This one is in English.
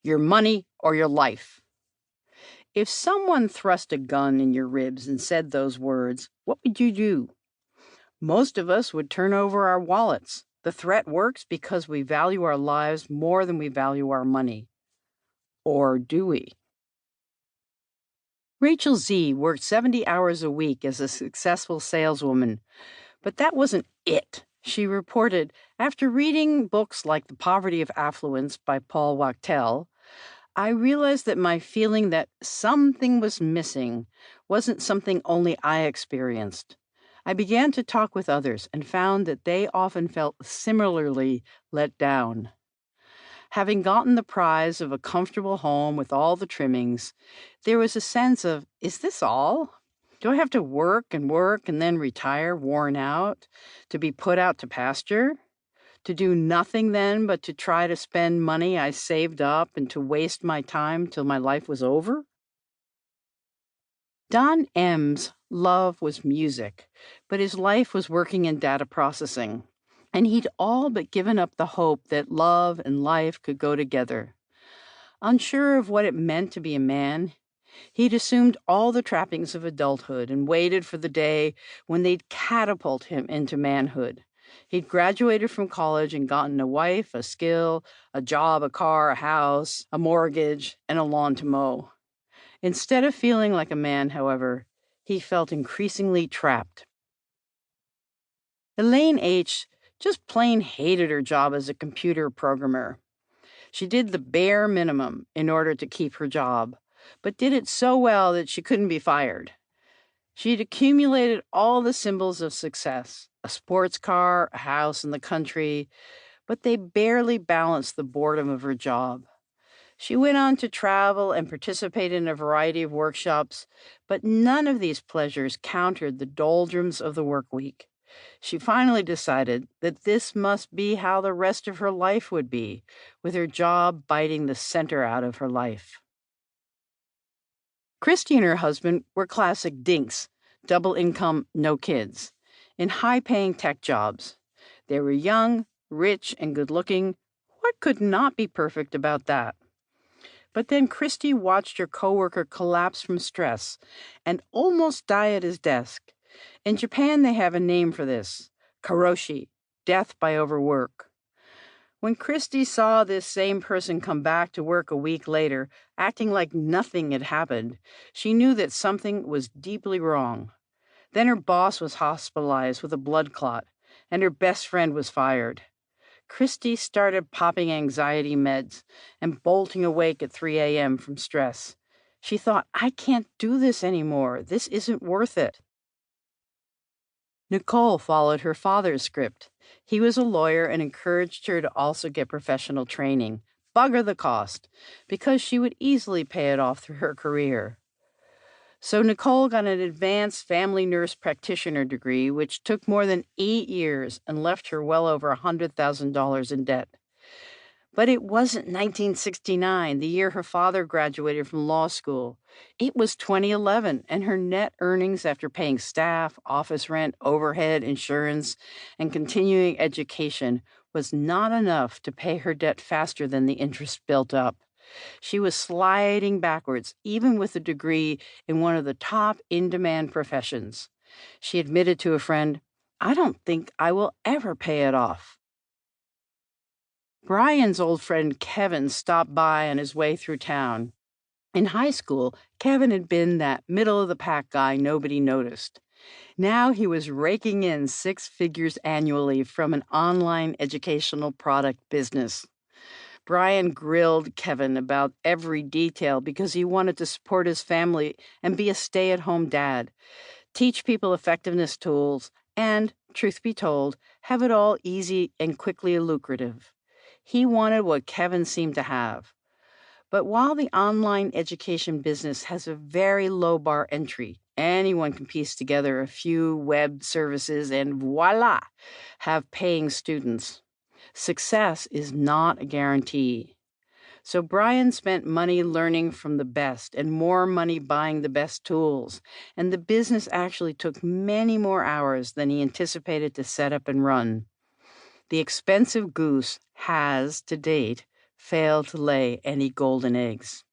your money or your life. If someone thrust a gun in your ribs and said those words, what would you do? Most of us would turn over our wallets. The threat works because we value our lives more than we value our money. Or do we? Rachel Z worked 70 hours a week as a successful saleswoman, but that wasn't it. She reported, after reading books like The Poverty of Affluence by Paul Wachtel, I realized that my feeling that something was missing wasn't something only I experienced. I began to talk with others and found that they often felt similarly let down. Having gotten the prize of a comfortable home with all the trimmings, there was a sense of, is this all? Do I have to work and then retire worn out, to be put out to pasture? To do nothing then but to try to spend money I saved up and to waste my time till my life was over? Don M's love was music, but his life was working in data processing, and he'd all but given up the hope that love and life could go together. Unsure of what it meant to be a man, he'd assumed all the trappings of adulthood and waited for the day when they'd catapult him into manhood. He'd graduated from college and gotten a wife, a skill, a job, a car, a house, a mortgage, and a lawn to mow. Instead of feeling like a man, however, he felt increasingly trapped. Elaine H. just plain hated her job as a computer programmer. She did the bare minimum in order to keep her job, but did it so well that she couldn't be fired. She'd accumulated all the symbols of success, a sports car, a house in the country, but they barely balanced the boredom of her job. She went on to travel and participate in a variety of workshops, but none of these pleasures countered the doldrums of the work week. She finally decided that this must be how the rest of her life would be, with her job biting the center out of her life. Christy and her husband were classic dinks, double income, no kids, in high-paying tech jobs. They were young, rich, and good-looking. What could not be perfect about that? But then Christy watched her coworker collapse from stress and almost die at his desk. In Japan, they have a name for this, karoshi, death by overwork. When Christy saw this same person come back to work a week later, acting like nothing had happened, she knew that something was deeply wrong. Then her boss was hospitalized with a blood clot, and her best friend was fired. Christy started popping anxiety meds and bolting awake at 3 a.m. from stress. She thought, I can't do this anymore. This isn't worth it. Nicole followed her father's script. He was a lawyer and encouraged her to also get professional training, bugger the cost, because she would easily pay it off through her career. So Nicole got an advanced family nurse practitioner degree, which took more than 8 years and left her well over $100,000 in debt. But it wasn't 1969, the year her father graduated from law school. It was 2011, and her net earnings after paying staff, office rent, overhead, insurance, and continuing education was not enough to pay her debt faster than the interest built up. She was sliding backwards, even with a degree in one of the top in-demand professions. She admitted to a friend, I don't think I will ever pay it off. Brian's old friend Kevin stopped by on his way through town. In high school, Kevin had been that middle-of-the-pack guy nobody noticed. Now he was raking in 6 figures annually from an online educational product business. Brian grilled Kevin about every detail because he wanted to support his family and be a stay-at-home dad, teach people effectiveness tools, and, truth be told, have it all easy and quickly lucrative. He wanted what Kevin seemed to have. But while the online education business has a very low bar entry, anyone can piece together a few web services and voila, have paying students. Success is not a guarantee. So Brian spent money learning from the best and more money buying the best tools, and the business actually took many more hours than he anticipated to set up and run. The expensive goose has, to date, failed to lay any golden eggs.